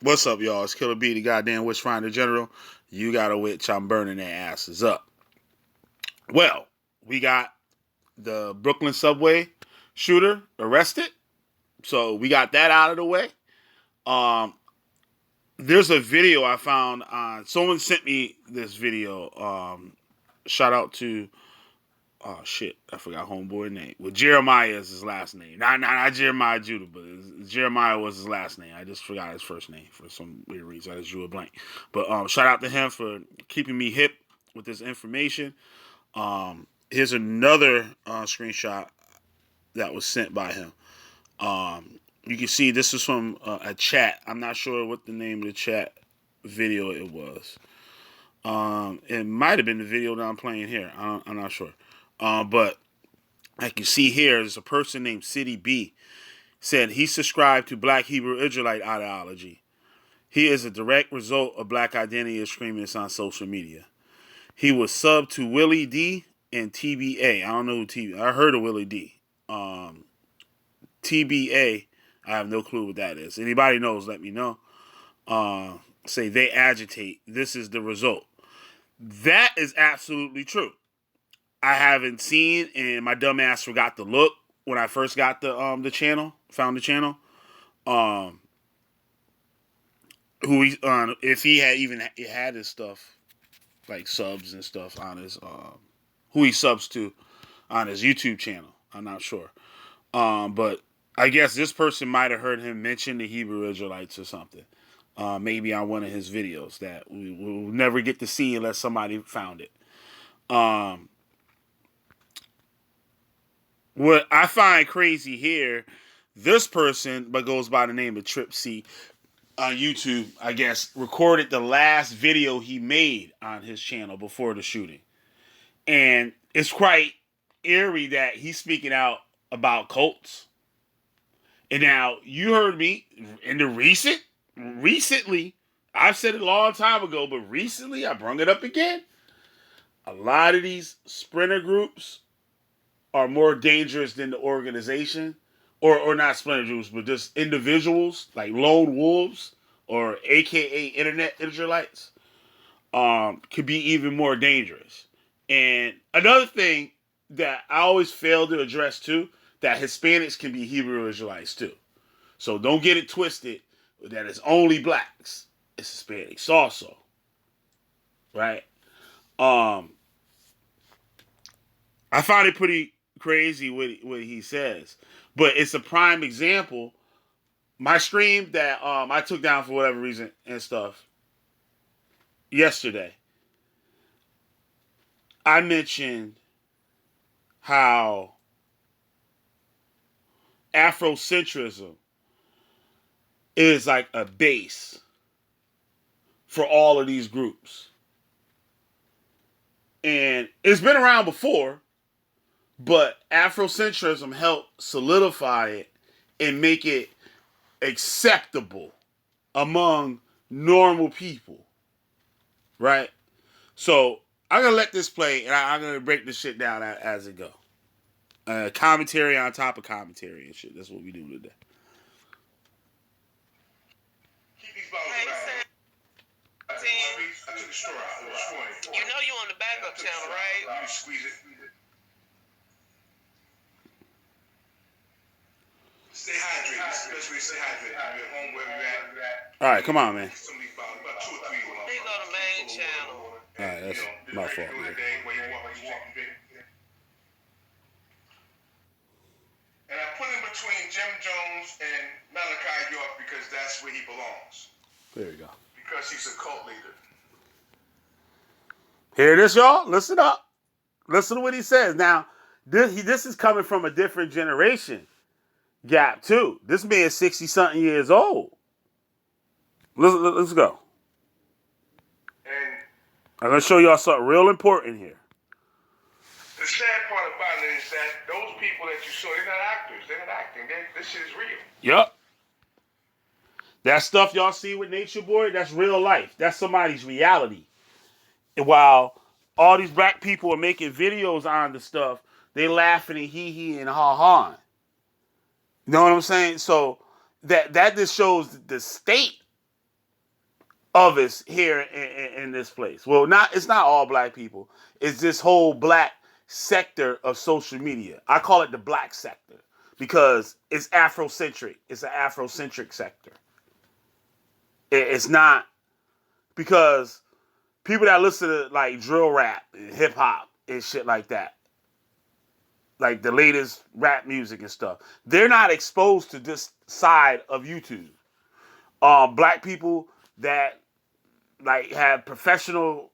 What's up, y'all? It's Killer B, the goddamn Witchfinder General. You got a witch, I'm burning their asses up. Well, we got the Brooklyn subway shooter arrested. So we got that out of the way. Um, there's a video I found on. Someone sent me this video. Shout out to oh shit, I forgot homeboy name. Well, Jeremiah is his last name. Not Jeremiah Judah, but Jeremiah was his last name. I just forgot his first name for some weird reason. I just drew a blank. But shout out to him for keeping me hip with this information. Here's another screenshot that was sent by him. You can see this is from a chat. I'm not sure what the name of the chat video it was. It might have been the video that I'm playing here. I'm not sure. But like you see here, there's a person named City B said he subscribed to Black Hebrew Israelite ideology. He is a direct result of black identity extremists on social media. He was subbed to Willie D and TBA. I don't know who TBA. I heard of Willie D. TBA, I have no clue what that is. Anybody knows, let me know. Say they agitate. This is the result. That is absolutely true. I haven't seen, and my dumb ass forgot to look when I first got the channel, found the channel. Who he if he had even had his stuff like subs and stuff on his who he subs to on his YouTube channel. I'm not sure. But I guess this person might have heard him mention the Hebrew Israelites or something. Maybe on one of his videos that we will never get to see unless somebody found it. What I find crazy here, this person, but goes by the name of Trip C on YouTube, I guess, recorded the last video he made on his channel before the shooting. And it's quite eerie that he's speaking out about cults. And now, you heard me in the recently, I've said it a long time ago, but recently I brought it up again. A lot of these splinter groups are more dangerous than the organization, or not splinter groups, but just individuals like lone wolves or AKA internet Israelites, could be even more dangerous. And another thing that I always fail to address too, that Hispanics can be Hebrew Israelites too. So don't get it twisted that it's only blacks. It's Hispanics also. Right? I find it pretty crazy what he says. But it's a prime example. My stream that I took down for whatever reason and stuff yesterday, I mentioned how Afrocentrism is like a base for all of these groups. And it's been around before, but Afrocentrism helped solidify it and make it acceptable among normal people. Right? So I'm going to let this play, and I'm going to break this shit down as it go. Commentary on top of commentary and shit. That's what we do today. Keep these bottles around. I took the straw out. You know you on the backup channel, right? You squeeze it. Stay hydrated. This is the best way to stay hydrated. You're at home, wherever you're at. All right, come on, man. Some of these bottles, about 2 or 3 of them. They go to main channel. All right, that's my fault, man. And I put him between Jim Jones and Malachi York because that's where he belongs. There we go. Because he's a cult leader. Hear this, y'all? Listen up. Listen to what he says. Now, this is coming from a different generation gap, too. This man is 60-something years old. Let's go. And I'm going to show y'all something real important here. the sad part about it is that those people that you saw, they're not actors. They're not acting. This shit is real. Yup. That stuff y'all see with Nature Boy, that's real life. That's somebody's reality. And while all these black people are making videos on the stuff, they laughing and hee and ha. You know what I'm saying? So that just shows the state of us here in this place. Well, it's not all black people. It's this whole black sector of social media. I call it the black sector because it's Afrocentric. It's an Afrocentric sector. It's not because people that listen to like drill rap and hip hop and shit like that, like the latest rap music and stuff, they're not exposed to this side of YouTube. Black people that like have professional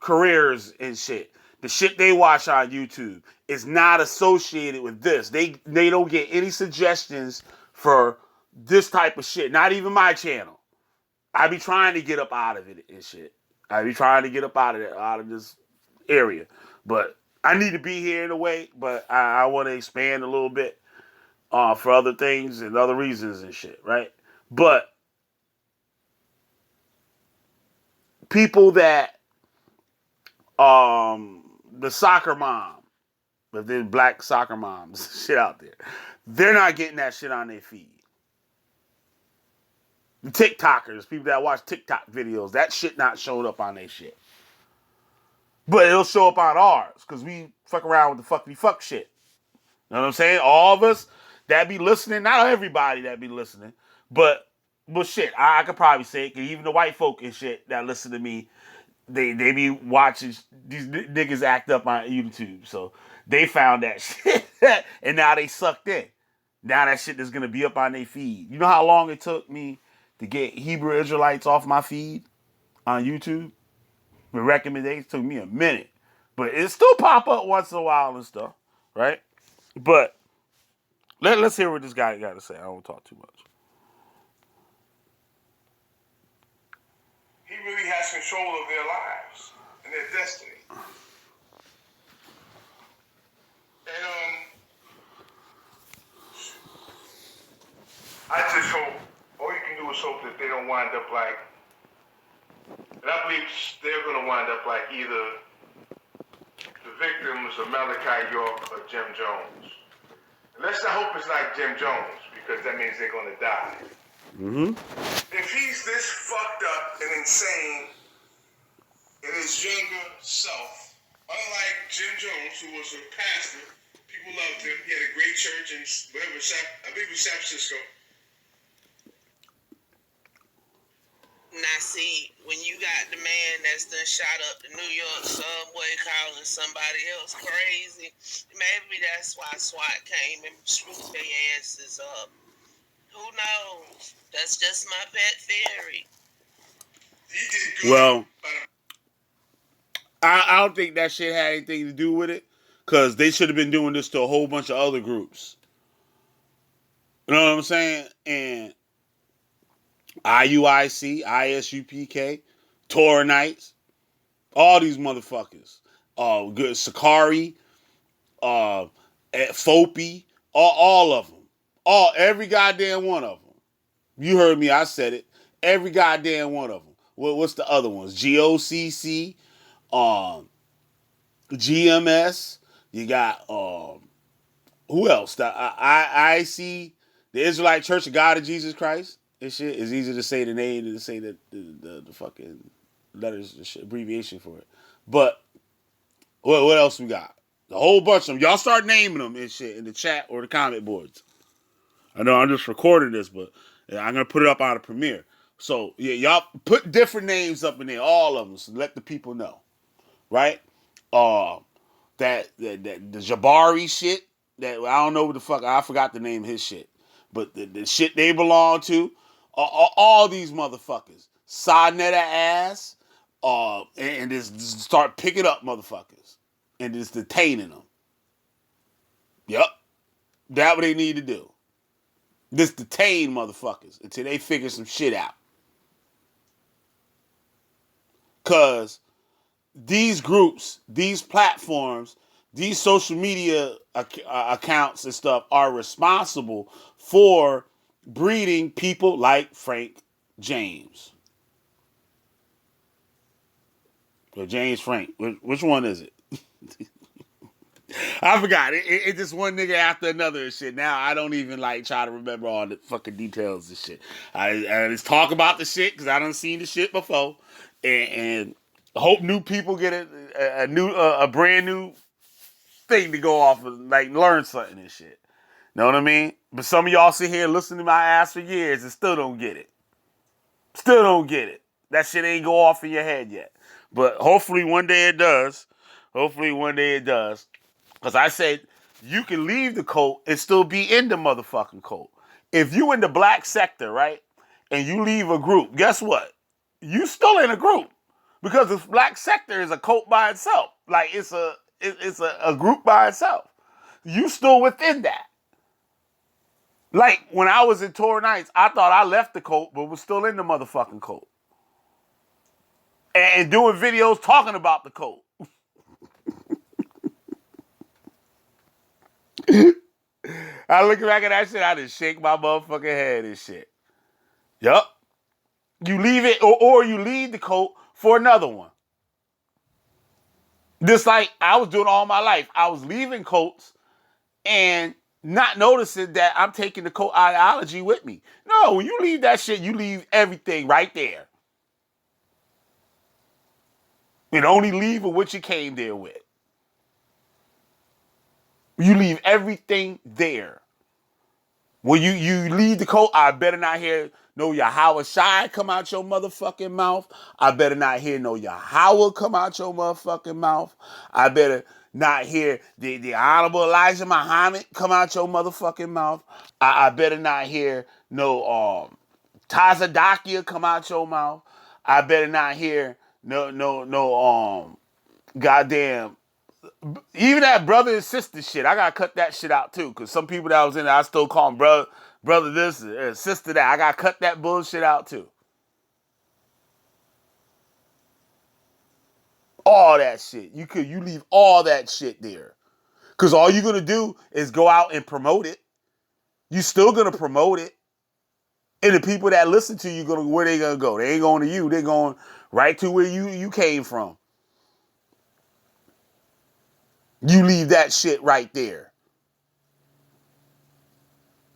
careers and shit. The shit they watch on YouTube is not associated with this. They don't get any suggestions for this type of shit. Not even my channel. I be trying to get up out of it and shit. I be trying to get up out of this area. But I need to be here in a way, but I want to expand a little bit for other things and other reasons and shit, right? But people that the soccer mom, but there's black soccer moms shit out there, they're not getting that shit on their feed. The TikTokers, people that watch TikTok videos, that shit not showing up on their shit. But it'll show up on ours, because we fuck around with the fuckity fuck shit. You know what I'm saying? All of us that be listening, not everybody that be listening, but shit, I could probably say it, because even the white folk and shit that listen to me, they be watching these niggas act up on YouTube. So they found that shit, and now they sucked in. Now that shit is going to be up on their feed. You know how long it took me to get Hebrew Israelites off my feed on YouTube? The recommendations took me a minute. But it still pop up once in a while and stuff, right? But let's hear what this guy got to say. I don't talk too much. He really has control of their lives and their destiny. And I just hope, all you can do is hope that they don't wind up like, and I believe they're going to wind up like either the victims of Malachi York or Jim Jones. And let's not hope it's like Jim Jones, because that means they're going to die. Mm-hmm. If he's this fucked up and insane in his younger self, unlike Jim Jones, who was a pastor, people loved him. He had a great church in whatever, I believe it was San Francisco. Now see, when you got the man that's done shot up the New York subway calling somebody else crazy, maybe that's why SWAT came and swooped their asses up. Who knows? That's just my pet theory. He did good. Well, I don't think that shit had anything to do with it, because they should have been doing this to a whole bunch of other groups. You know what I'm saying? And IUIC, ISUPK, Torah all these motherfuckers. Good Sakari, Fopi, all of them. Every goddamn one of them. You heard me, I said it. Every goddamn one of them. What's the other ones? GOCC, GMS. You got who else? The IC, the Israelite Church of God of Jesus Christ. This shit is easier to say the name than to say the fucking letters, the shit, abbreviation for it. But what else we got? A whole bunch of them. Y'all start naming them and shit in the chat or the comment boards. I know I'm just recording this, but I'm gonna put it up on a premiere. So yeah, y'all put different names up in there, all of them, so let the people know, right? That the Jabari shit. That I don't know what the fuck. I forgot the name of his shit, but the shit they belong to, all these motherfuckers, Sonetta ass, and just start picking up motherfuckers and just detaining them. Yep, that's what they need to do. Just detain motherfuckers until they figure some shit out. Cause these groups, these platforms, these social media accounts and stuff are responsible for breeding people like Frank James. Or James Frank. Which one is it? I forgot. It's just one nigga after another and shit. Now I don't even like try to remember all the fucking details and shit. I just talk about the shit because I done seen the shit before, and hope new people get a brand new thing to go off of, like learn something and shit. Know what I mean? But some of y'all sit here listening to my ass for years and still don't get it. Still don't get it. That shit ain't go off in your head yet. But hopefully one day it does. Hopefully one day it does. Because I said you can leave the cult and still be in the motherfucking cult. If you in the black sector, right, and you leave a group, guess what? You still in a group. Because the black sector is a cult by itself. Like it's a group by itself. You still within that. Like when I was in Tour Nights, I thought I left the cult, but was still in the motherfucking cult. And doing videos talking about the cult. I look back at that shit, I just shake my motherfucking head and shit. Yup. You leave it, or you leave the cult for another one. Just like I was doing all my life. I was leaving cults and not noticing that I'm taking the cult ideology with me. No, when you leave that shit, you leave everything right there. And only leave with what you came there with. You leave everything there. When you leave the cult, I better not hear no Yahweh Shai come out your motherfucking mouth. I better not hear no Yahweh come out your motherfucking mouth. I better not hear the Honorable Elijah Muhammad come out your motherfucking mouth. I better not hear no Tazadakia come out your mouth. I better not hear no goddamn even that brother and sister shit. I gotta cut that shit out too, cause some people that was in there, I still call them brother this, sister that. I gotta cut that bullshit out too. All that shit. You leave all that shit there, cause all you're gonna do is go out and promote it. You still gonna promote it, and the people that listen to you gonna where they gonna go? They ain't going to you. They going right to where you came from. You leave that shit right there.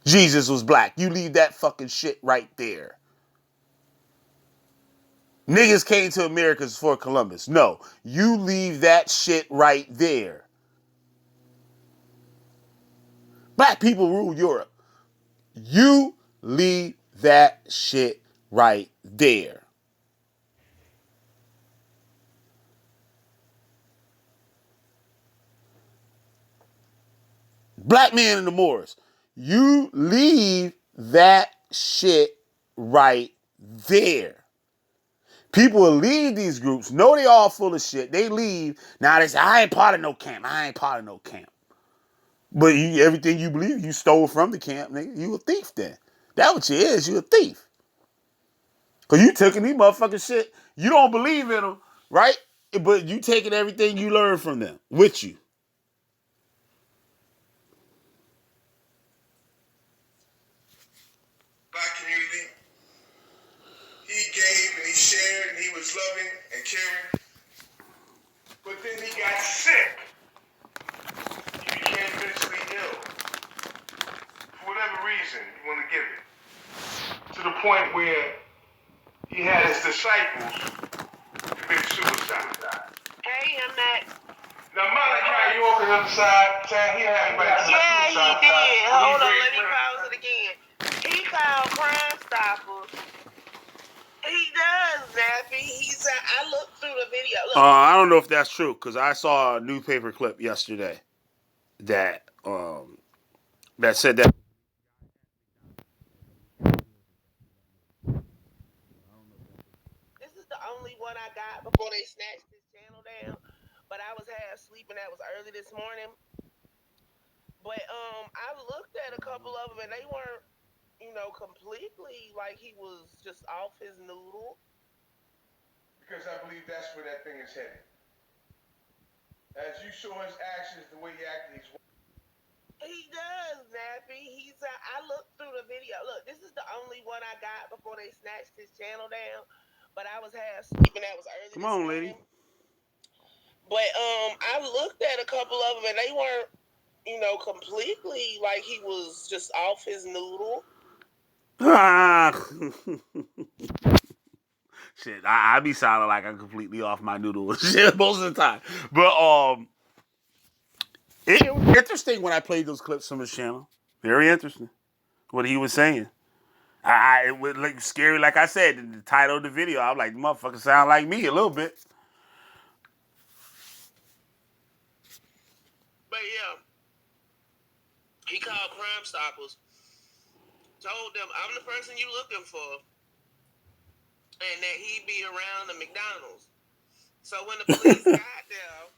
Jesus was black. You leave that fucking shit right there. Niggas came to America for Columbus. No, you leave that shit right there. Black people rule Europe. You leave that shit right there. Black men in the Moors. You leave that shit right there. People will leave these groups, know they all full of shit. They leave. Now they say, I ain't part of no camp. I ain't part of no camp. But everything you believe, you stole from the camp, nigga. You a thief then. That what you is. You a thief. Because you taking these motherfucking shit. You don't believe in them, right? But you taking everything you learned from them with you. Black community. He gave and he shared and he was loving and caring. But then he got sick. He became mentally ill. For whatever reason you want to give it. To the point where he had his disciples commit suicide. Hey, I'm not. Now Malachi, you on the other side, he had everybody commit Yeah, he suicide. did. Hold on, let me pause it again. He called Crime Stoppers. He does, Nappy. I looked through the video. Look. I don't know if that's true because I saw a newspaper clip yesterday that that said that. This is the only one I got before they snatched his channel down. But I was half asleep and that was early this morning. But I looked at a couple of them and they weren't, completely like he was just off his noodle. Because I believe that's where that thing is headed. As you saw his actions, the way he acted, he does, Nappy. I looked through the video. Look, this is the only one I got before they snatched his channel down. But I was half asleep and that was early. Come on, lady. But I looked at a couple of them and they weren't, completely like he was just off his noodle. Ah. Shit, I be sounding like I'm completely off my noodle shit most of the time. But it was interesting when I played those clips from his channel. Very interesting what he was saying. It was like scary, like I said, the title of the video. I'm like, the motherfucker sound like me a little bit. But yeah, he called Crime Stoppers, told them, I'm the person you looking for, and that he'd be around the McDonald's. So when the police got there,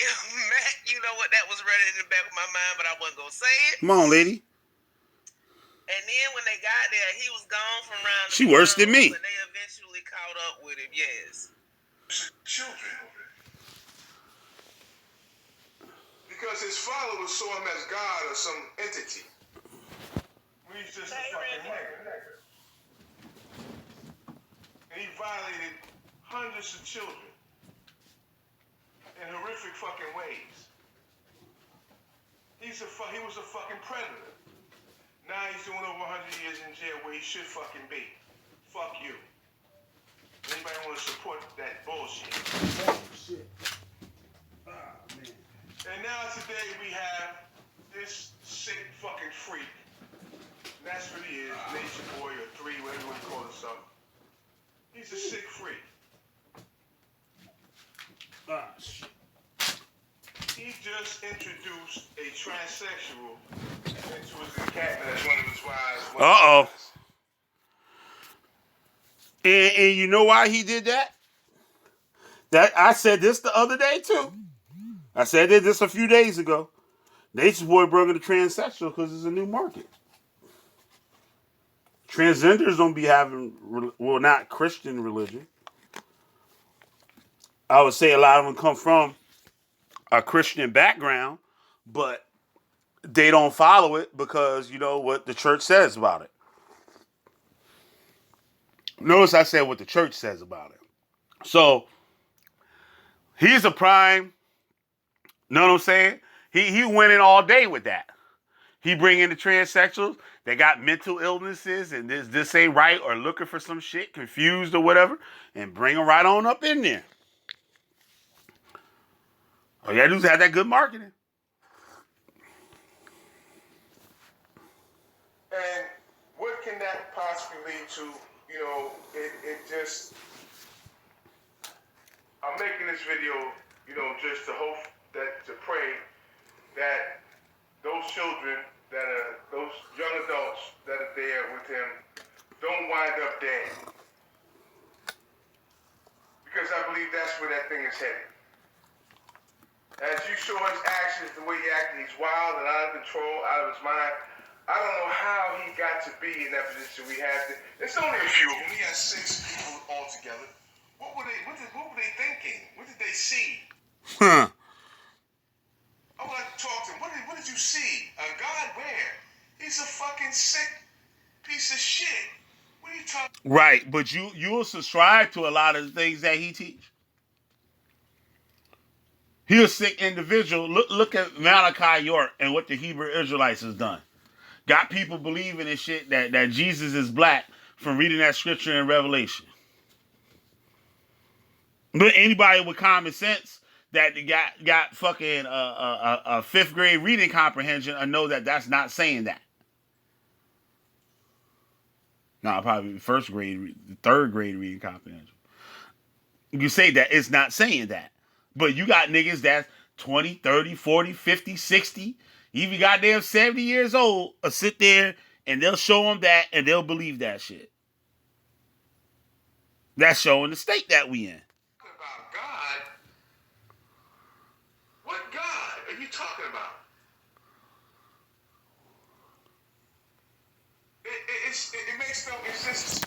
Matt, you know what, that was running in the back of my mind, but I wasn't going to say it. Come on, lady. And then when they got there, he was gone from around the She worse than me. and they eventually caught up with him, yes. Children. Because his followers saw him as God or some entity. He's just a fucking nigga. And he violated hundreds of children in horrific fucking ways. He was a fucking predator. Now he's doing over 100 years in jail where he should fucking be. Fuck you. Anybody want to support that bullshit? Oh, shit. Ah, man. And now today we have this sick fucking freak. And that's what he is, Nature Boy or 3, whatever you want to call himself. He's a sick freak. Ah, shit. He just introduced a transsexual into his encampment as one of his wives. Uh-oh. And you know why he did that? I said this the other day, too. I said this a few days ago. Nature Boy brought in the transsexual because it's a new market. Transgenders don't be having, well, not Christian religion. I would say a lot of them come from a Christian background, but they don't follow it because you know what the church says about it. Notice I said what the church says about it. So he's a prime, know what I'm saying? He went in all day with that. He bring in the transsexuals. They got mental illnesses and this ain't right or looking for some shit, confused or whatever, and bring them right on up in there. Oh yeah, dudes had that good marketing. And what can that possibly lead to? You know, it just... I'm making this video, you know, just to hope to pray that those children those young adults that are there with him don't wind up dead. Because I believe that's where that thing is headed. As you saw his actions, the way he acted, he's wild and out of control, out of his mind. I don't know how he got to be in that position we have. It's only a few of them. He has 6 people all together. What were they thinking? What did they see? Huh. I would like to talk to him. What did you see? A God where? He's a fucking sick piece of shit. What are you talking about? Right, but you will subscribe to a lot of the things that he teach. He a sick individual. Look at Malachi York and what the Hebrew Israelites has done. Got people believing in shit that Jesus is black from reading that scripture in Revelation. But anybody with common sense that got fucking a 5th grade reading comprehension, I know that that's not saying that. No, probably 1st grade, 3rd grade reading comprehension. You say that, it's not saying that. But you got niggas that's 20, 30, 40, 50, 60, even goddamn 70 years old, sit there and they'll show them that and they'll believe that shit. That's showing the state that we in. About God? What God are you talking about? It makes no sense.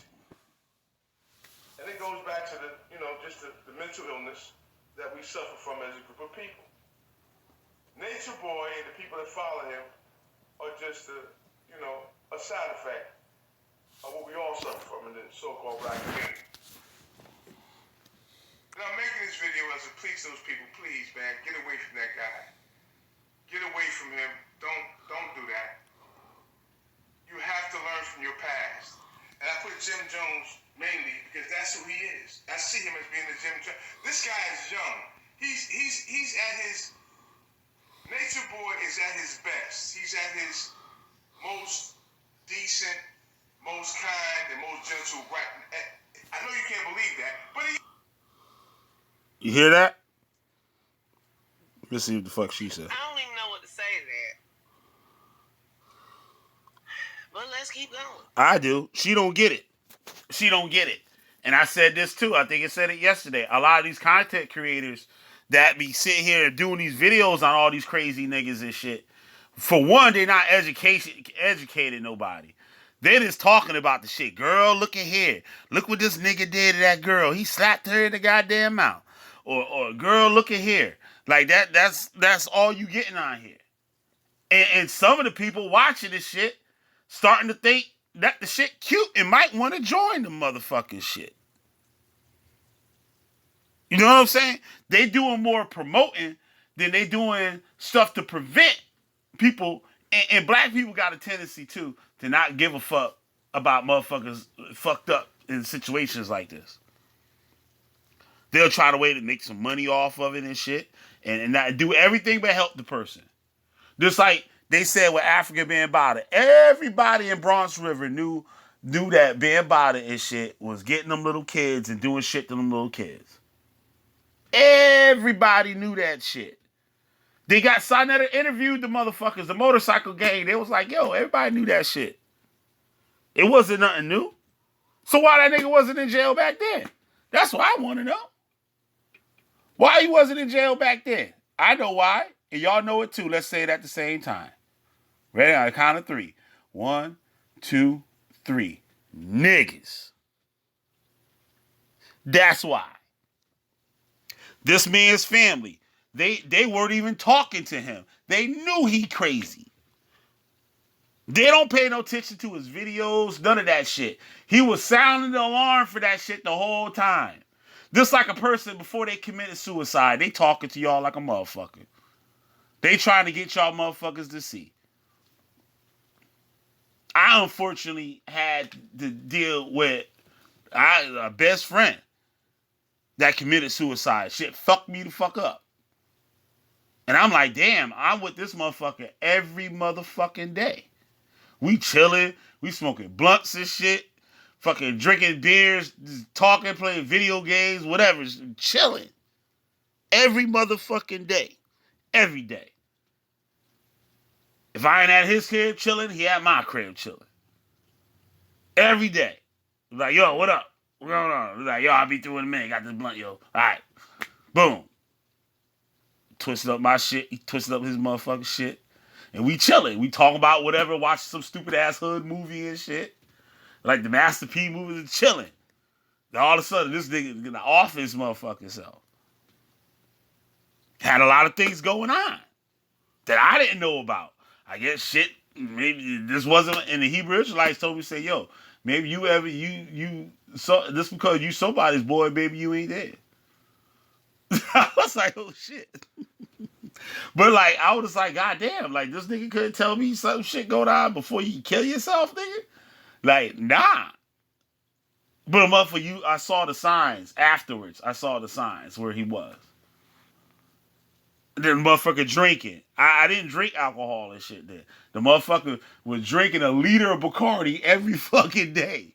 And it goes back to just the mental illness that we suffer from as a group of people. Nature Boy and the people that follow him are just a side effect of what we all suffer from in the so-called black community. And I'm making this video as a please those people, please, man, get away from that guy. Get away from him. Don't do that. You have to learn from your past. And I put Jim Jones mainly because that's who he is. I see him as being the Jim Jones. This guy is young. He's at his Nature Boy is at his best. He's at his most decent, most kind, and most gentle. Right? I know you can't believe that, but he. You hear that? Let's see what the fuck she said. I don't even know what to say to that. But let's keep going. I do. She don't get it. She don't get it. And I said this too. I think I said it yesterday. A lot of these content creators that be sitting here doing these videos on all these crazy niggas and shit. For one, they're not educated nobody. They're just talking about the shit. Girl, look at here. Look what this nigga did to that girl. He slapped her in the goddamn mouth. Or girl, look at here. Like that's all you getting on here. And some of the people watching this shit starting to think that the shit cute and might want to join the motherfucking shit. You know what I'm saying? They doing more promoting than they doing stuff to prevent people. And black people got a tendency too to not give a fuck about motherfuckers fucked up in situations like this. They'll try to way to make some money off of it and shit, and not do everything but help the person. Just like they said with Africa being Bada, everybody in Bronx River knew that being Bada and shit was getting them little kids and doing shit to them little kids. Everybody knew that shit. They got Sonetta interviewed the motherfuckers, the motorcycle gang. They was like, yo, everybody knew that shit. It wasn't nothing new. So why that nigga wasn't in jail back then? That's what I want to know. Why he wasn't in jail back then? I know why. And y'all know it too. Let's say it at the same time. Ready? On the count of 3. 1, 2, 3. Niggas. That's why. This man's family, they weren't even talking to him. They knew he crazy. They don't pay no attention to his videos, none of that shit. He was sounding the alarm for that shit the whole time. Just like a person before they committed suicide, they talking to y'all like a motherfucker. They trying to get y'all motherfuckers to see. I unfortunately had to deal with a best friend that committed suicide. Shit fucked me the fuck up. And I'm like, damn, I'm with this motherfucker every motherfucking day. We chilling, we smoking blunts and shit, fucking drinking beers, just talking, playing video games, whatever, just chilling. Every motherfucking day. Every day. If I ain't at his crib chilling, he at my crib chilling. Every day. Like, yo, what up? What's going on? Like, yo, I'll be through in a minute. Got this blunt, yo. All right. Boom. Twisted up my shit. He twisted up his motherfucking shit. And we chilling. We talk about whatever, watch some stupid ass hood movie and shit. Like the Master P movies and chilling. Then all of a sudden, this nigga gonna off his motherfucking self. Had a lot of things going on that I didn't know about. I guess shit, maybe this wasn't in the Hebrew Israelites told me, say, yo, maybe you so this because you somebody's boy, maybe you ain't dead. I was like, oh shit. But like, I was like, God damn, like this nigga couldn't tell me some shit going on before you kill yourself, nigga? Like, nah. But a month for you, I saw the signs afterwards. I saw the signs where he was. And then the motherfucker drinking. I didn't drink alcohol and shit then. The motherfucker was drinking a liter of Bacardi every fucking day.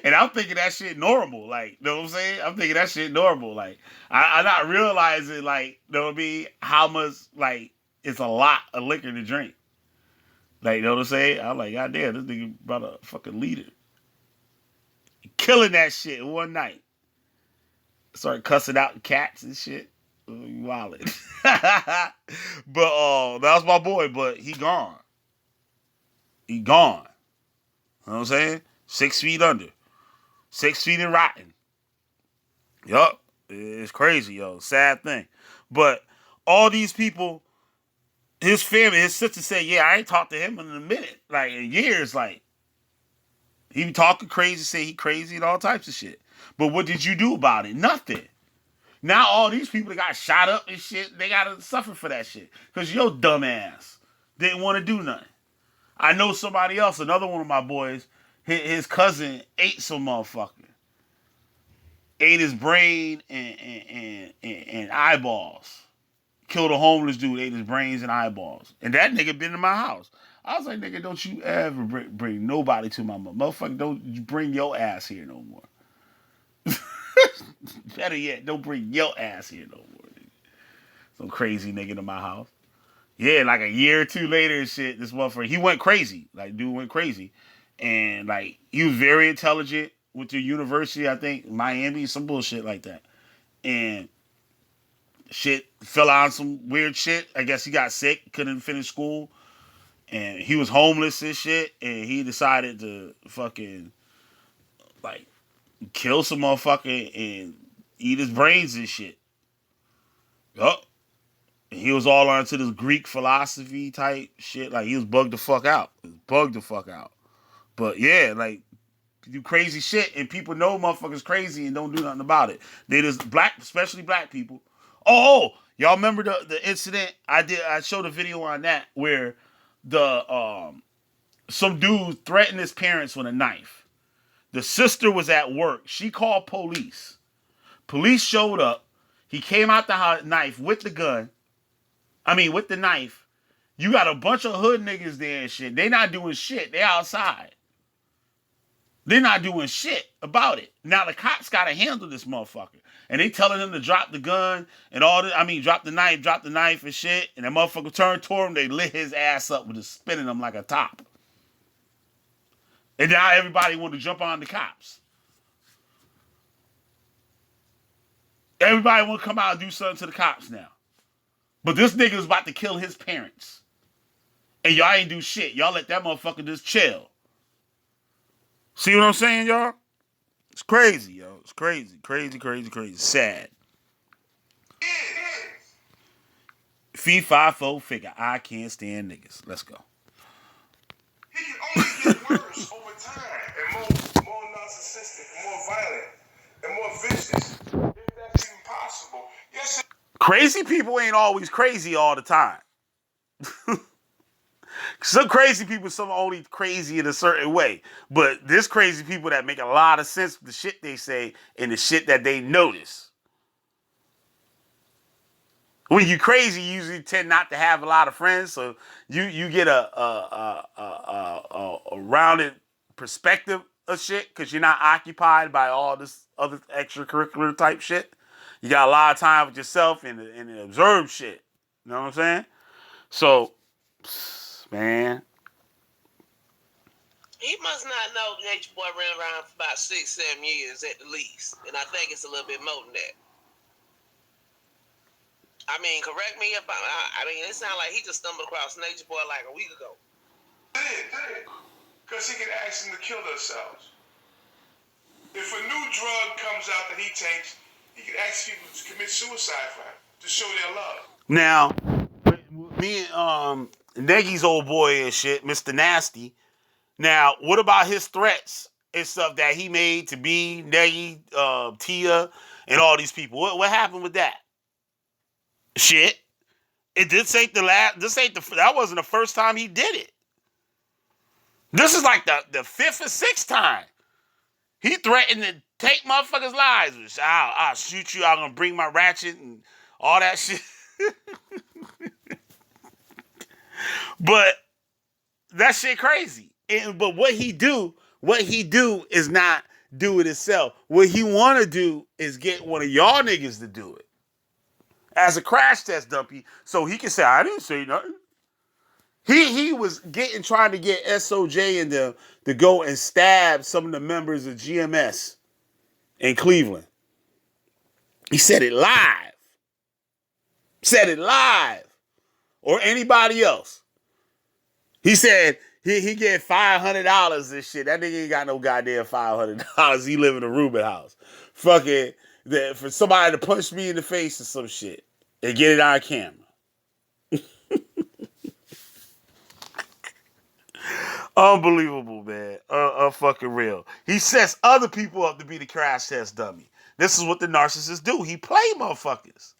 And I'm thinking that shit normal. Like, you know what I'm saying? I'm thinking that shit normal. Like, I'm not realizing, like, you know what I mean? How much, like, it's a lot of liquor to drink. Like, you know what I'm saying? I'm like, God damn, this nigga brought a fucking liter. Killing that shit in one night. Started cussing out cats and shit. Wildin'. But that was my boy, but he gone. He gone. You know what I'm saying? 6 feet under. 6 feet and rotten. Yup. It's crazy, yo. Sad thing. But all these people, his family, his sister said, yeah, I ain't talked to him in a minute. Like, in years, like. He be talking crazy, say he crazy and all types of shit. But what did you do about it? Nothing. Now all these people that got shot up and shit, they gotta suffer for that shit. Cause your dumb ass didn't want to do nothing. I know somebody else, another one of my boys, his cousin ate some motherfucker. Ate his brain and eyeballs. Killed a homeless dude, ate his brains and eyeballs. And that nigga been in my house. I was like, nigga, don't you ever bring nobody to my motherfucker. Don't bring your ass here no more. Better yet, don't bring your ass here no more. Nigga. Some crazy nigga to my house. Yeah, like a year or two later and shit, this motherfucker, he went crazy. Like, dude went crazy. And, like, he was very intelligent with the university, I think, Miami, some bullshit like that. And shit fell on some weird shit. I guess he got sick, couldn't finish school. And he was homeless and shit. And he decided to fucking, like, kill some motherfucker and eat his brains and shit. Yup. He was all onto this Greek philosophy type shit. Like, he was bugged the fuck out. Bugged the fuck out. But yeah, like, do crazy shit, and people know motherfuckers crazy and don't do nothing about it. They just black, especially black people. Y'all remember the incident I did? I showed a video on that where the some dude threatened his parents with a knife. The sister was at work. She called police. Police showed up. He came out the knife with the gun. With the knife. You got a bunch of hood niggas there and shit. They not doing shit. They outside. They're not doing shit about it. Now the cops gotta handle this motherfucker. And they telling him to drop the gun and all that. Drop the knife and shit. And that motherfucker turned toward him. They lit his ass up with just spinning him like a top. And now everybody want to jump on the cops. Everybody want to come out and do something to the cops now. But this nigga is about to kill his parents. And y'all ain't do shit. Y'all let that motherfucker just chill. See what I'm saying, y'all? It's crazy, yo. It's crazy. Crazy. Sad. Fee, fi, fo, figure. I can't stand niggas. Let's go. He can only get worse over time and more narcissistic, more violent, and more vicious. If that's even possible. Yes. Crazy people ain't always crazy all the time. Some crazy people, some only crazy in a certain way. But there's crazy people that make a lot of sense with the shit they say and the shit that they notice. When you crazy, you usually tend not to have a lot of friends, so you get a rounded perspective of shit because you're not occupied by all this other extracurricular type shit. You got a lot of time with yourself and observe shit. You know what I'm saying? So, man. He must not know Nature Boy ran around for about 6-7 years at the least. And I think it's a little bit more than that. Correct me if it sounds like he just stumbled across Nature Boy like a week ago. Because he can ask them to kill themselves. If a new drug comes out that he takes, he can ask people to commit suicide for him, to show their love. Now, me and Negi's old boy and shit, Mr. Nasty. Now, what about his threats and stuff that he made to be Negi, Tia, and all these people? What happened with that? Shit. That wasn't the first time he did it. This is like the fifth or sixth time. He threatened to take motherfuckers' lives. Which I'll shoot you. I'm going to bring my ratchet and all that shit. But that shit crazy. But what he do is not do it himself. What he want to do is get one of y'all niggas to do it. As a crash test dummy, so he can say, I didn't say nothing. He was trying to get SOJ and them to go and stab some of the members of GMS in Cleveland. He said it live. Or anybody else. He said he get $500 and shit. That nigga ain't got no goddamn $500. He live in a Reuben house. Fucking for somebody to punch me in the face or some shit and get it on camera. Unbelievable, man. Fucking real. He sets other people up to be the crash test dummy. This is what the narcissist do. He play motherfuckers.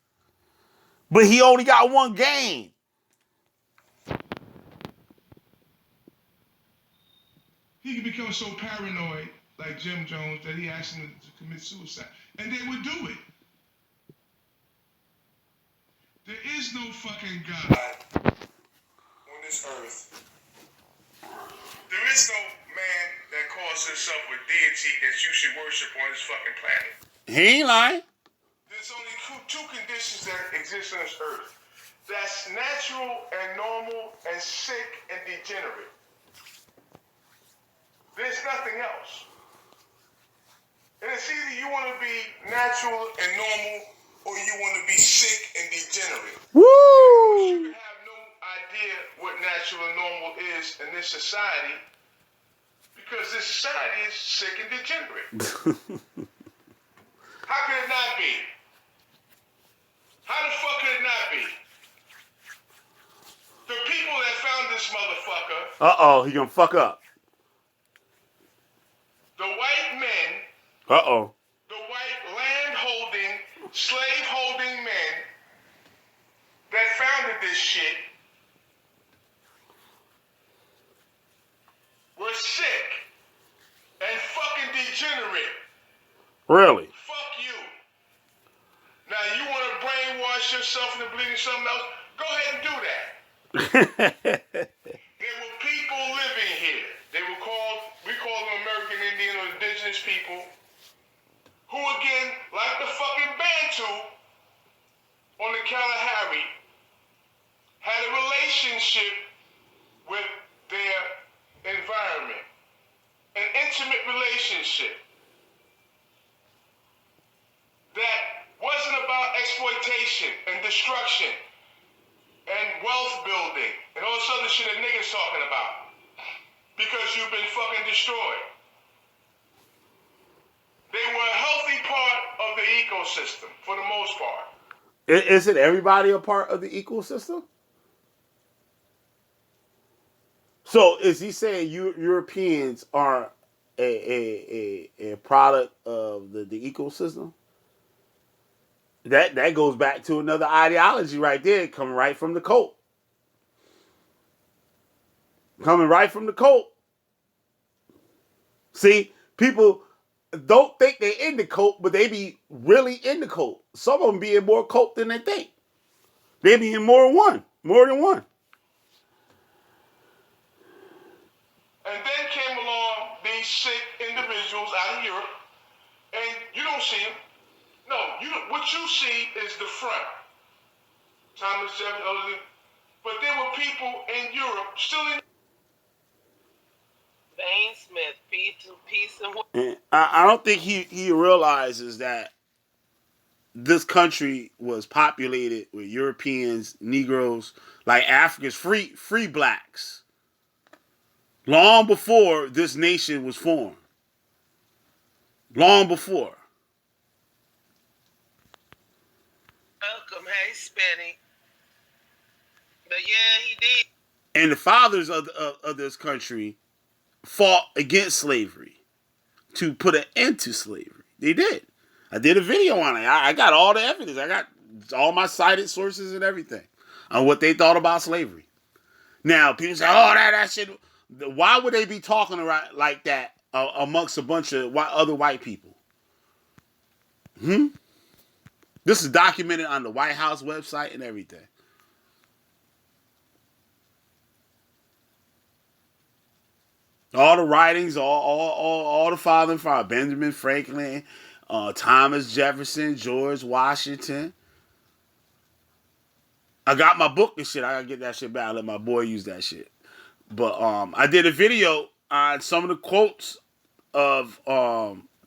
But he only got one game. He could become so paranoid, like Jim Jones, that he asked them to commit suicide. And they would do it. There is no fucking God on this earth. There is no man that calls himself a deity that you should worship on this fucking planet. He ain't lying. There's only two conditions that exist on this earth. That's natural and normal and sick and degenerate. There's nothing else. And it's either you want to be natural and normal or you want to be sick and degenerate. Woo! You have no idea what natural and normal is in this society because this society is sick and degenerate. How could it not be? How the fuck could it not be? The people that found this motherfucker. Uh-oh, he gonna fuck up. The white men. Uh-oh. The white land-holding, slave-holding men that founded this shit were sick and fucking degenerate. Really? Fuck you. Now you want to brainwash yourself into believing something else? Go ahead and do that. There were people living here. We call them American Indian or indigenous people, who again, like the fucking Bantu on the Kalahari, had a relationship with their environment, an intimate relationship that wasn't about exploitation and destruction and wealth building and all this other shit that niggas talking about because you've been fucking destroyed. They were a healthy part of the ecosystem for the most part. Isn't everybody a part of the ecosystem? So is he saying Europeans are a product of the ecosystem? That goes back to another ideology right there, coming right from the cult. Coming right from the cult. See, people don't think they're in the cult, but they be really in the cult. Some of them be in more cult than they think. They be in more than one. And then came along these sick individuals out of Europe, and you don't see them. No, what you see is the front. Thomas Jefferson, but there were people in Europe still in. Dane Smith, peace and And I don't think he realizes that this country was populated with Europeans, Negroes, like Africans, free blacks, long before this nation was formed. Long before. welcome. Hey, Spenny. But yeah, he did. And the fathers of this country fought against slavery to put an end to slavery. They did. I did a video on it. I got all the evidence. I got all my cited sources and everything on what they thought about slavery. Now, people say, oh, that shit. Why would they be talking like that amongst a bunch of other white people? This is documented on the White House website and everything. All the writings, all the father and father, Benjamin Franklin, Thomas Jefferson, George Washington. I got my book and shit. I gotta get that shit back. I let my boy use that shit. But I did a video on some of the quotes of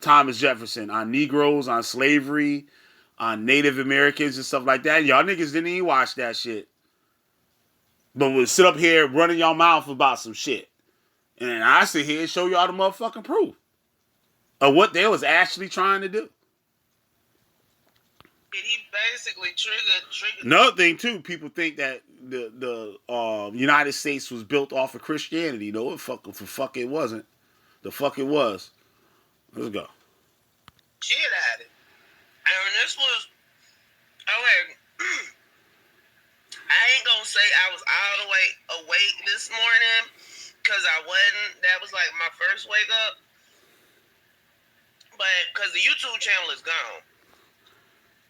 Thomas Jefferson on Negroes, on slavery, on Native Americans and stuff like that. Y'all niggas didn't even watch that shit. But we'll sit up here running y'all mouth about some shit. And I sit here and show y'all the motherfucking proof of what they was actually trying to do. He basically triggered. Another thing too, people think that the United States was built off of Christianity. No, it fuck it wasn't. The fuck it was. Let's go. Shit at it. And this was okay. I ain't gonna say I was all the way awake this morning because I wasn't. That was like my first wake up. But because the YouTube channel is gone.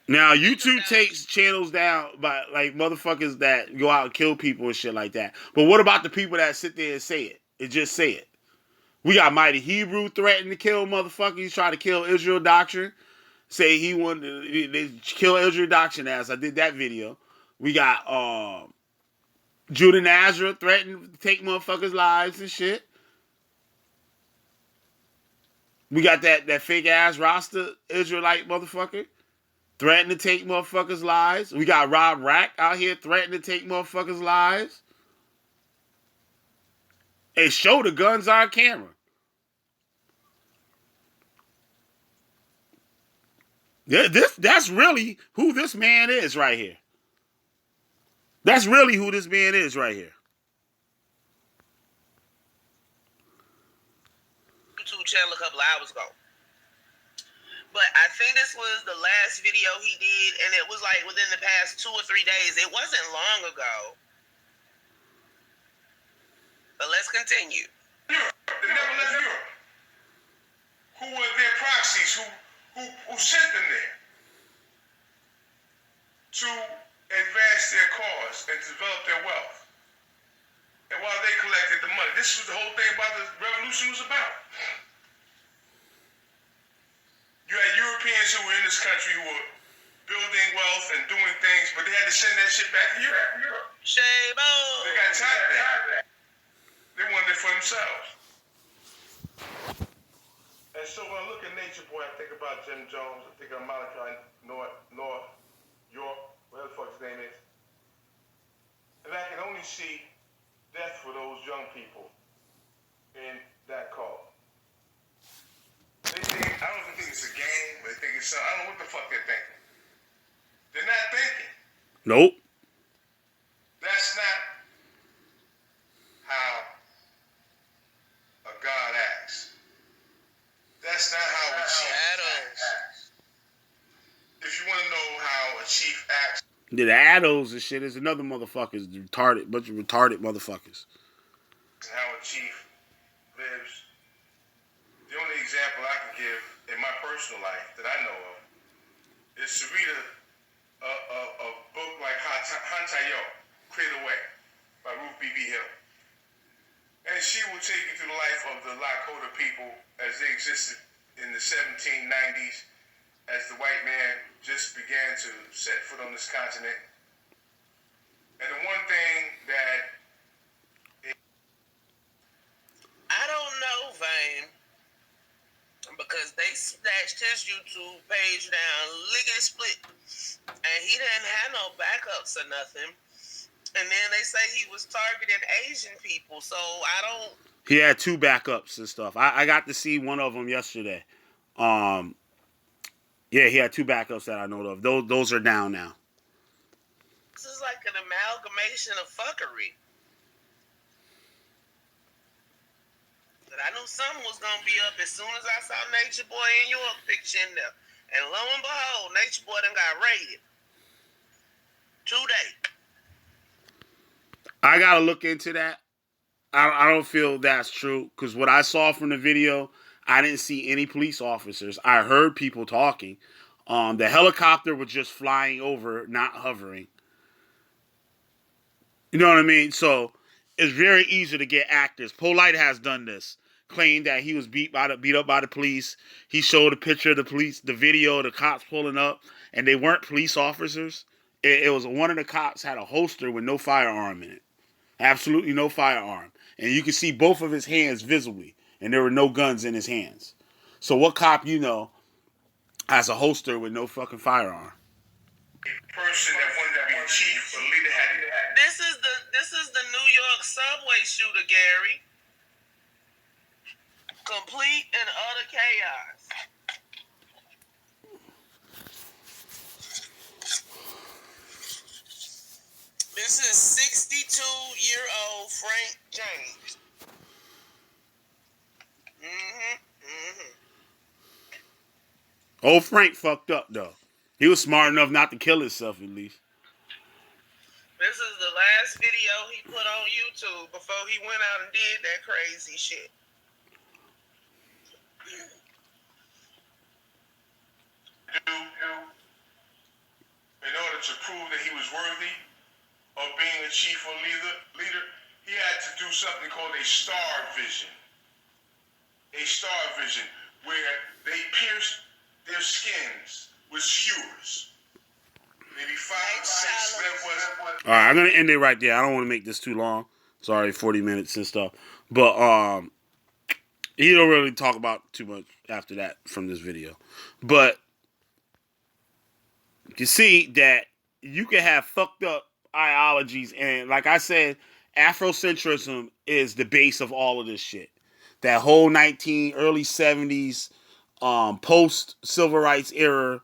Now YouTube takes channels down by like motherfuckers that go out and kill people and shit like that. But what about the people that sit there and say it? And just say it. We got Mighty Hebrew threatening to kill motherfuckers. He's trying to kill Israel Doctrine. Say he wanted to they kill Israel Doctrine as I did that video. We got Judah Nazareth threatening to take motherfuckers' lives and shit. We got that fake ass Rasta Israelite motherfucker threatening to take motherfuckers' lives. We got Rob Rack out here threatening to take motherfuckers' lives. And show the guns on camera. That's really who this man is right here. That's really who this man is right here. YouTube channel a couple of hours ago. But I think this was the last video he did, and it was like within the past 2 or 3 days. It wasn't long ago. But let's continue. Europe. They never left Europe. Who were their proxies? Who sent them there to advance their cause and develop their wealth? And while they collected the money, this was the whole thing about the revolution was about. You had Europeans who were in this country who were building wealth and doing things, but they had to send that shit back to Europe. Shabo. They got tired of that. They wanted it for themselves. And so when I look at Nature Boy, I think about Jim Jones, I think of Malachi North York, whatever the fuck his name is. And I can only see death for those young people in that call. They think, I don't even think it's a game, but they think it's something. I don't know what the fuck they're thinking. They're not thinking. Nope. That's not how a God acts. That's not how a chief acts. If you want to know how a chief acts, The adults and shit is another motherfuckers, retarded, bunch of retarded motherfuckers. and how a chief lives, the only example I can give in my personal life that I know of is to read a book like Hantayo, Clear the Way, by Ruth B.B. Hill. And she will take you through the life of the Lakota people as they existed in the 1790s, as the white man just began to set foot on this continent. And the one thing that I don't know, Vane, because they snatched his YouTube page down, lickety split, and he didn't have no backups or nothing. And then they say he was targeting Asian people, so I don't. He had 2 backups and stuff. I got to see one of them yesterday. Yeah, he had 2 backups that I know of. Those are down now. This is like an amalgamation of fuckery. But I knew something was gonna be up as soon as I saw Nature Boy in York picture in there. And lo and behold, Nature Boy done got raided. Today. I gotta look into that. I don't feel that's true because what I saw from the video, I didn't see any police officers. I heard people talking. The helicopter was just flying over, not hovering. You know what I mean? So it's very easy to get actors. Polite has done this, claimed that he was beat up by the police. He showed a picture of the police, the video, the cops pulling up, and they weren't police officers. It was one of the cops had a holster with no firearm in it. Absolutely no firearm. And you can see both of his hands visibly. And there were no guns in his hands. So what cop you know has a holster with no fucking firearm? person that wanted to be a chief or leader had it. This is the New York subway shooter, Gary. Complete and utter chaos. This is 62-year-old Frank James. Old Frank fucked up though. He was smart enough not to kill himself, at least. This is the last video he put on YouTube before he went out and did that crazy shit. In order to prove that he was worthy of being a chief or leader, he had to do something called a star vision. A star vision where they pierced their skins with skewers. Maybe 5, 6, whatever. All right, I'm gonna end it right there. I don't want to make this too long. Sorry, 40 minutes and stuff. But he don't really talk about too much after that from this video. But you can see that you can have fucked up ideologies, and like I said, Afrocentrism is the base of all of this shit. That whole early 70s post civil rights era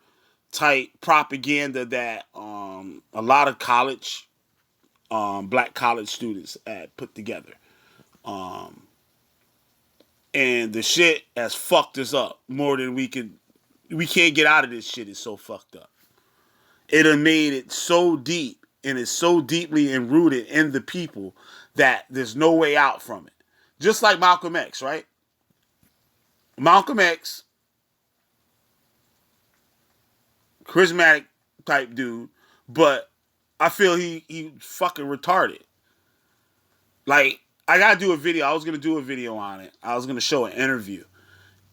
type propaganda that a lot of college black college students had put together. And the shit has fucked us up more than we can't get out of this shit. It's so fucked up. It has made it so deep, and it's so deeply enrooted in the people that there's no way out from it. Just like Malcolm X, right? Malcolm X, charismatic type dude, but I feel he fucking retarded. Like, I gotta do a video. I was gonna do a video on it. I was gonna show an interview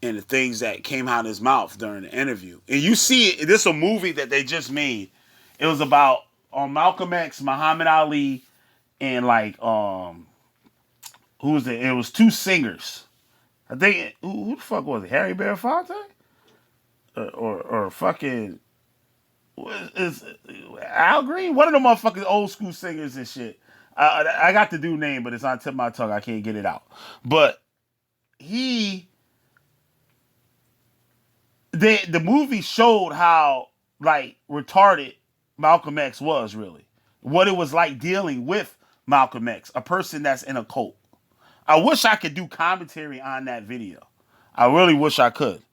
and the things that came out of his mouth during the interview. And you see it. This is a movie that they just made. It was about Malcolm X, Muhammad Ali, and like who was it? It was 2 singers. I think who the fuck was it? Harry Belafonte or fucking is Al Green? One of the motherfucking old school singers and shit. I got the dude name, but it's on the tip of my tongue. I can't get it out. But the movie showed how like retarded Malcolm X was really. What it was like dealing with Malcolm X, a person that's in a cult. I wish I could do commentary on that video. I really wish I could.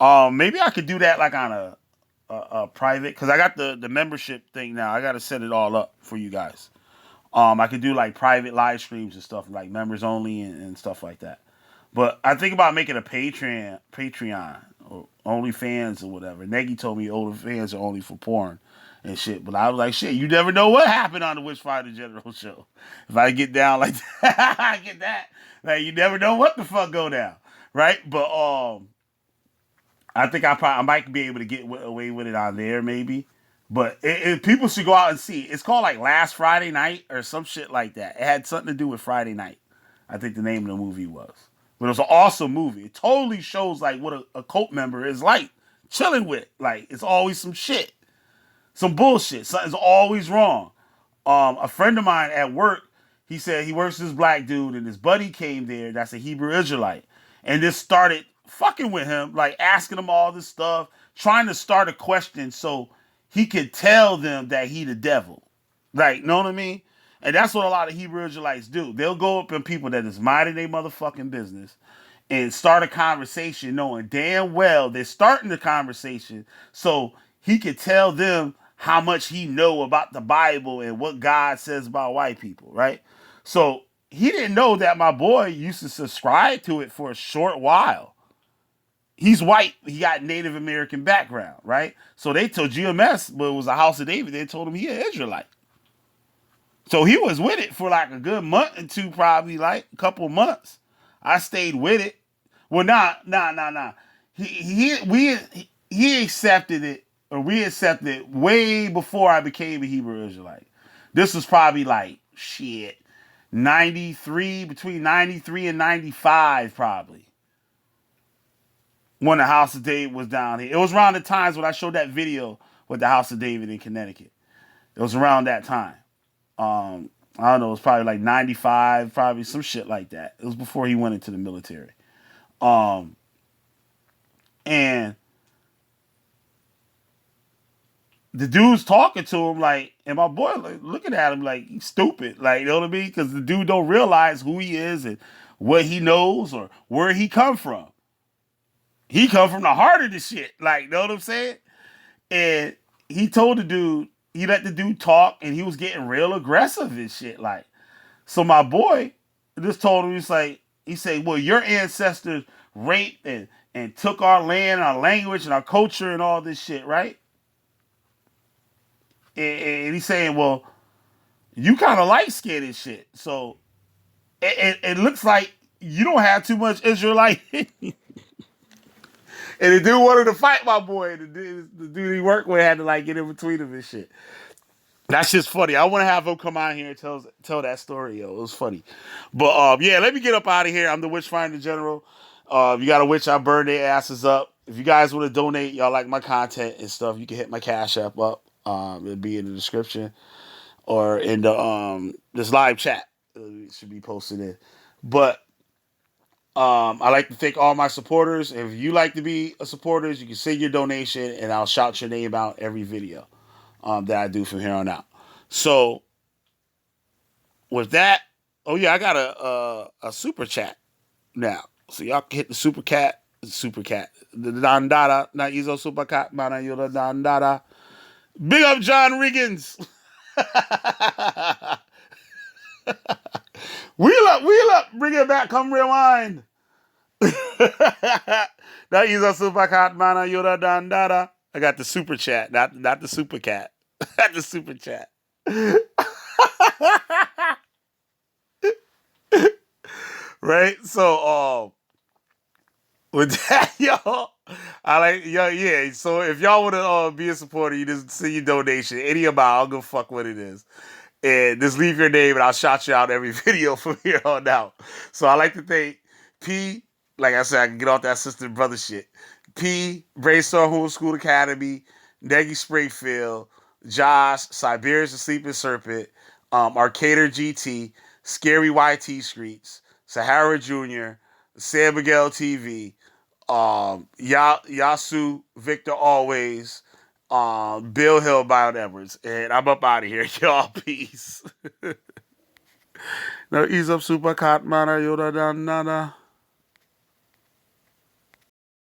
Maybe I could do that like on a private, because I got the membership thing now. I got to set it all up for you guys. I could do like private live streams and stuff, like members only and stuff like that. But I think about making a Patreon or OnlyFans or whatever. Nagy told me OnlyFans are only for porn and shit. But I was like, shit, you never know what happened on the Witchfinder General show. If I get down like that, I get that. Like, you never know what the fuck go down, right? But I think I might be able to get away with it on there, maybe. But people should go out and see it. It's called like Last Friday Night or some shit like that. It had something to do with Friday night. I think the name of the movie was. But it was an awesome movie. It totally shows like what a cult member is like, chilling with. Like, it's always some shit. Some bullshit. Something's always wrong. A friend of mine at work, he said he works with this black dude, and his buddy came there that's a Hebrew Israelite. And just started fucking with him, like asking him all this stuff, trying to start a question so he could tell them that he the devil. Like, know what I mean? And that's what a lot of Hebrew Israelites do. They'll go up in people that is minding their motherfucking business and start a conversation knowing damn well they're starting the conversation so he could tell them how much he know about the Bible and what God says about white people, right? So he didn't know that my boy used to subscribe to it for a short while. He's white. He got Native American background, right? So they told GMS, but it was a House of David. They told him he an Israelite. So he was with it for like a good month or two, probably like a couple months. I stayed with it. Well, nah. He accepted it, or we accepted it way before I became a Hebrew Israelite. This was probably like shit, 93, between 93 and 95, probably. When the House of David was down here. It was around the times when I showed that video with the House of David in Connecticut. It was around that time. I don't know, it was probably like 95, probably some shit like that. It was before he went into the military. And the dude's talking to him like, and my boy like, looking at him like he's stupid. Like, you know what I mean? Because the dude don't realize who he is and what he knows or where he come from. He come from the heart of the shit. Like, know what I'm saying? And he told the dude, he let the dude talk, and he was getting real aggressive and shit. Like, so my boy just told him, he said, well, your ancestors raped and took our land, our language, and our culture, and all this shit, right? And he's saying, well, you kind of light skinned and shit, so it looks like you don't have too much Israelite. And the dude wanted to fight my boy. The dude he worked with had to like get in between him and shit. That's just funny. I want to have him come out here and tell that story, yo. It was funny. But yeah, let me get up out of here. I'm the Witchfinder General. You got a witch, I burn their asses up. If you guys want to donate, y'all like my content and stuff, you can hit my Cash App up. It'll be in the description or in the this live chat. It should be posted in. But I like to thank all my supporters. If you like to be a supporter, you can send your donation and I'll shout your name out every video that I do from here on out. So with that, oh yeah, I got a super chat now. So y'all can hit the super cat. The Dandada, not Izo Super Cat, Mana Yoda Dandada. Big up John Riggins. Wheel up, bring it back, come rewind. That is a super cat, man. Yoda Dandada. I got the super chat, not the super cat. Not the super chat. Right? So, with that, y'all, I like, yeah. So if y'all want to be a supporter, you just send your donation, any amount. I don't give a fuck what it is. And just leave your name and I'll shout you out every video from here on out. So I like to thank P, like I said, I can get off that sister and brother shit. P, Brainstorm Homeschool Academy, Neggy Springfield, Josh, Siberia's the Sleeping Serpent, Arcader GT, Scary YT Streets, Sahara Jr., San Miguel TV, Yasu, Victor Always, Bill Hill, Byron Edwards, and I'm up out of here, y'all. Peace. Now ease up, super cat, man. Yoda, nada.